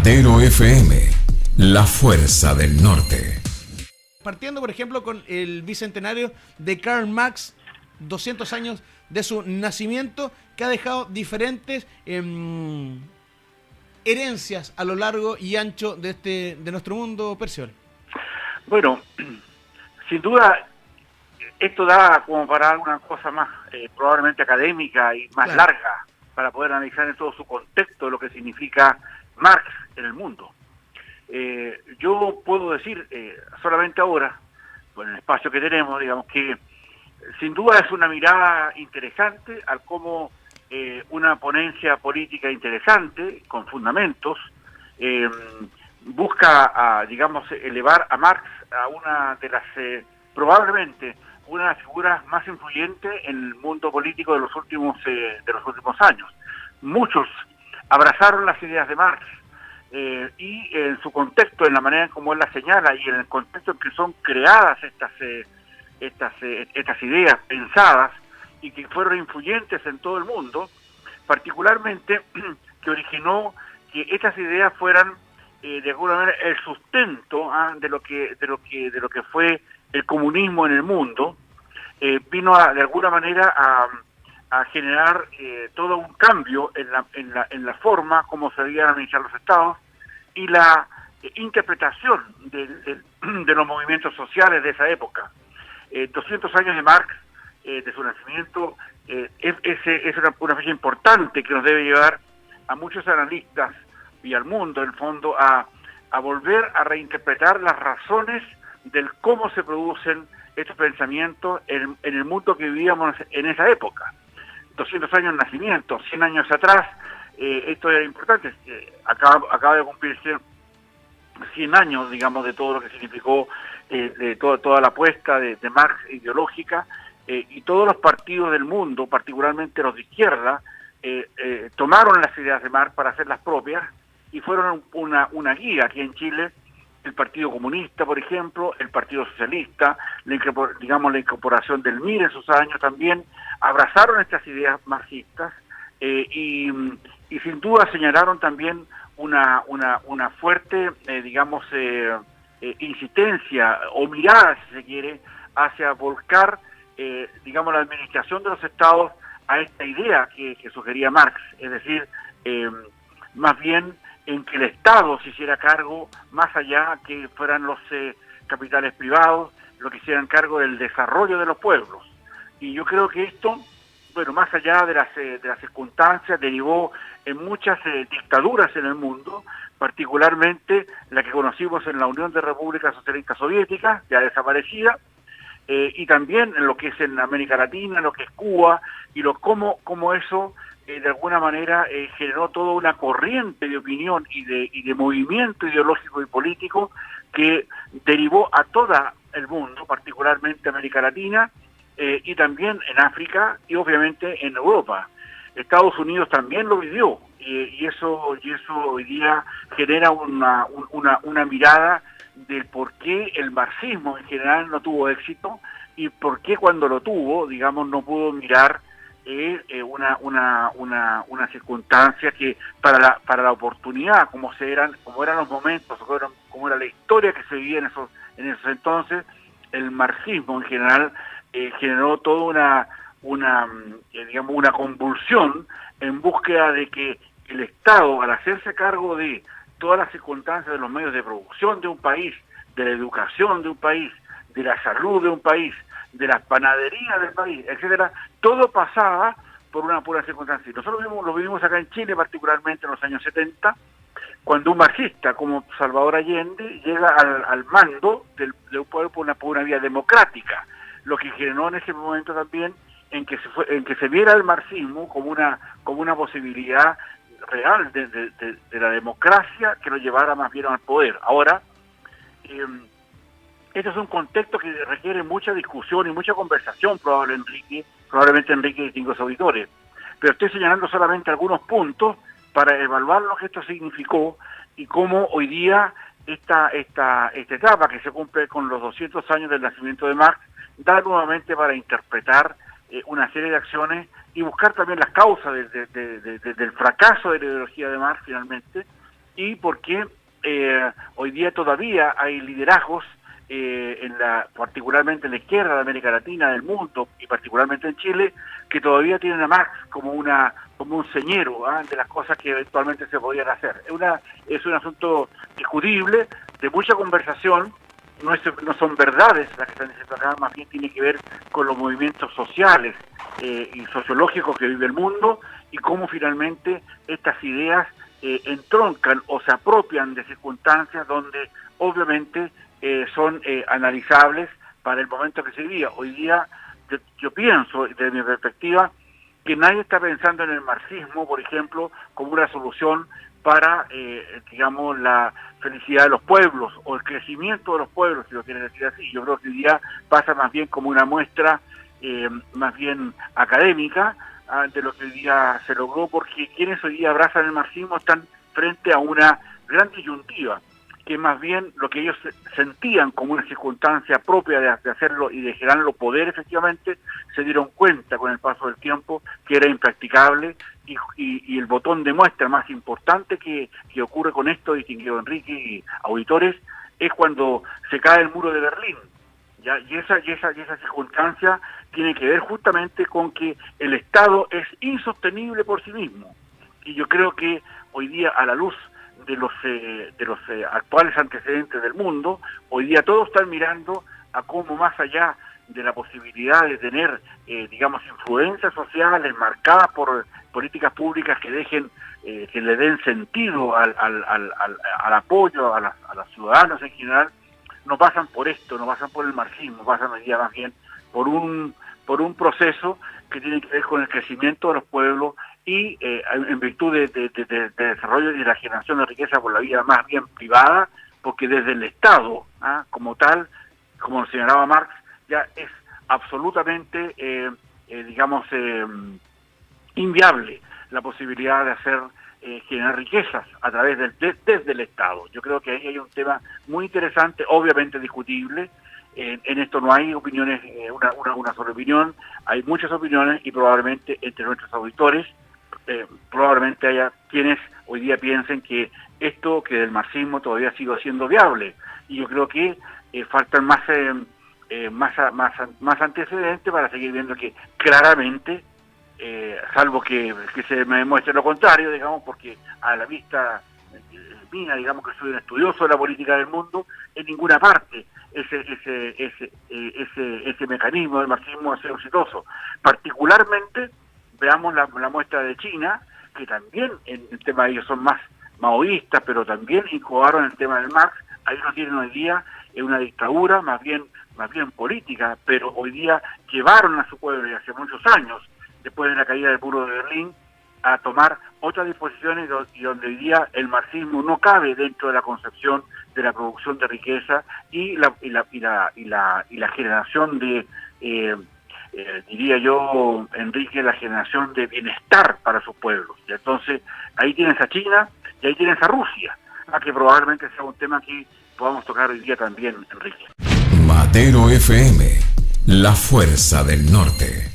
Datero FM, la fuerza del norte. Partiendo, por ejemplo, con el bicentenario de Karl Marx, 200 años de su nacimiento, que ha dejado diferentes herencias a lo largo y ancho de nuestro mundo, Percival. Bueno, sin duda, esto da como para una cosa más probablemente académica y más larga, para poder analizar en todo su contexto lo que significa Marx en el mundo. Yo puedo decir solamente ahora, con el espacio que tenemos, digamos que sin duda es una mirada interesante al cómo una ponencia política interesante, con fundamentos, busca, digamos, elevar a Marx a una de las, probablemente, una de las figuras más influyentes en el mundo político de los últimos años. Muchos abrazaron las ideas de Marx y en su contexto, en la manera en cómo él las señala y en el contexto en que son creadas estas ideas pensadas y que fueron influyentes en todo el mundo, particularmente que originó que estas ideas fueran de alguna manera el sustento de lo que fue el comunismo en el mundo. Vino de alguna manera a generar todo un cambio en la forma como se debían administrar los estados y la interpretación de los movimientos sociales de esa época. 200 años de Marx, de su nacimiento, es una fecha importante que nos debe llevar a muchos analistas y al mundo, en el fondo, a volver a reinterpretar las razones del cómo se producen estos pensamientos en el mundo que vivíamos en esa época. 200 años de nacimiento, 100 años atrás, esto era importante. Acaba de cumplirse 100 años, digamos, de todo lo que significó de toda la apuesta de Marx ideológica, y todos los partidos del mundo, particularmente los de izquierda, tomaron las ideas de Marx para hacerlas propias y fueron una guía. Aquí en Chile, el Partido Comunista, por ejemplo, el Partido Socialista, la incorporación del MIR en sus años también, abrazaron estas ideas marxistas y sin duda señalaron también una fuerte, insistencia o mirada, si se quiere, hacia volcar, la administración de los estados a esta idea que sugería Marx, es decir, más bien en que el Estado se hiciera cargo, más allá que fueran los capitales privados, lo que hicieran cargo del desarrollo de los pueblos. Y yo creo que esto, bueno, más allá de las circunstancias, derivó en muchas dictaduras en el mundo, particularmente la que conocimos en la Unión de Repúblicas Socialistas Soviéticas, ya desaparecida, y también en lo que es en América Latina, en lo que es Cuba, y cómo eso de alguna manera generó toda una corriente de opinión y de movimiento ideológico y político que derivó a todo el mundo, particularmente América Latina, y también en África y obviamente en Europa. Estados Unidos también lo vivió, y eso hoy día genera una mirada del por qué el marxismo en general no tuvo éxito y por qué cuando lo tuvo, digamos, no pudo mirar una circunstancia que para la oportunidad, como eran los momentos, como era la historia que se vivía en esos entonces, el marxismo en general generó toda una convulsión en búsqueda de que el Estado, al hacerse cargo de todas las circunstancias de los medios de producción de un país, de la educación de un país, de la salud de un país, de las panaderías del país, etcétera, todo pasaba por una pura circunstancia. Nosotros lo vivimos acá en Chile, particularmente en los años 70, cuando un marxista como Salvador Allende llega al mando de un pueblo por una vía democrática, lo que generó en ese momento también en que se viera el marxismo como una posibilidad real de la democracia que lo llevara más bien al poder. Ahora, este es un contexto que requiere mucha discusión y mucha conversación, probablemente Enrique y distintos auditores, pero estoy señalando solamente algunos puntos para evaluar lo que esto significó y cómo hoy día esta etapa que se cumple con los 200 años del nacimiento de Marx da nuevamente para interpretar una serie de acciones y buscar también las causas del fracaso de la ideología de Marx finalmente, y porque hoy día todavía hay liderazgos particularmente en la izquierda de América Latina, del mundo, y particularmente en Chile, que todavía tienen a Marx como un señero de las cosas que eventualmente se podían hacer. Es un asunto discutible, de mucha conversación. No son verdades las que están diciendo acá, más bien tiene que ver con los movimientos sociales y sociológicos que vive el mundo, y cómo finalmente estas ideas entroncan o se apropian de circunstancias donde obviamente son analizables para el momento que se vivía. Hoy día yo pienso, desde mi perspectiva, que nadie está pensando en el marxismo, por ejemplo, como una solución para, digamos, la felicidad de los pueblos o el crecimiento de los pueblos, si lo quieren decir así. Yo creo que hoy día pasa más bien como una muestra más bien académica de lo que hoy día se logró, porque quienes hoy día abrazan el marxismo están frente a una gran disyuntiva, que más bien lo que ellos sentían como una circunstancia propia de hacerlo y de generarlo poder efectivamente, se dieron cuenta con el paso del tiempo que era impracticable, y el botón de muestra más importante que ocurre con esto, distinguido Enrique y auditores, es cuando se cae el muro de Berlín. ¿Ya? Y esa circunstancia tiene que ver justamente con que el Estado es insostenible por sí mismo. Y yo creo que hoy día, a la luz de los actuales antecedentes del mundo, hoy día todos están mirando a cómo, más allá de la posibilidad de tener, digamos, influencias sociales marcadas por políticas públicas que dejen, que le den sentido al apoyo a los ciudadanos en general, no pasan por esto, no pasan por el marxismo, pasan hoy día más bien por un proceso que tiene que ver con el crecimiento de los pueblos y en virtud de desarrollo y de la generación de riqueza por la vía más bien privada, porque desde el Estado, como tal, como lo señalaba Marx, ya es absolutamente, digamos, inviable la posibilidad de hacer generar riquezas a través desde el Estado. Yo creo que ahí hay un tema muy interesante, obviamente discutible. En esto no hay opiniones, una sola opinión, hay muchas opiniones, y probablemente entre nuestros auditores probablemente haya quienes hoy día piensen que esto, que del marxismo todavía sigue siendo viable, y yo creo que faltan más antecedentes para seguir viendo que claramente, salvo que se me demuestre lo contrario, digamos, porque a la vista mía, digamos que soy un estudioso de la política del mundo, en ninguna parte ese mecanismo del marxismo ha sido exitoso. Particularmente, veamos la muestra de China, que también en el tema de ellos son más maoístas, pero también incubaron el tema del Marx. Ahí no tienen hoy día una dictadura, más bien política, pero hoy día llevaron a su pueblo, y hace muchos años, después de la caída del muro de Berlín, a tomar otras disposiciones, y donde hoy día el marxismo no cabe dentro de la concepción de la producción de riqueza y la generación de, diría yo, Enrique, la generación de bienestar para sus pueblos. Y entonces ahí tienes a China y ahí tienes a Rusia, que probablemente sea un tema que podamos tocar hoy día también, Enrique. Matero FM, la fuerza del norte.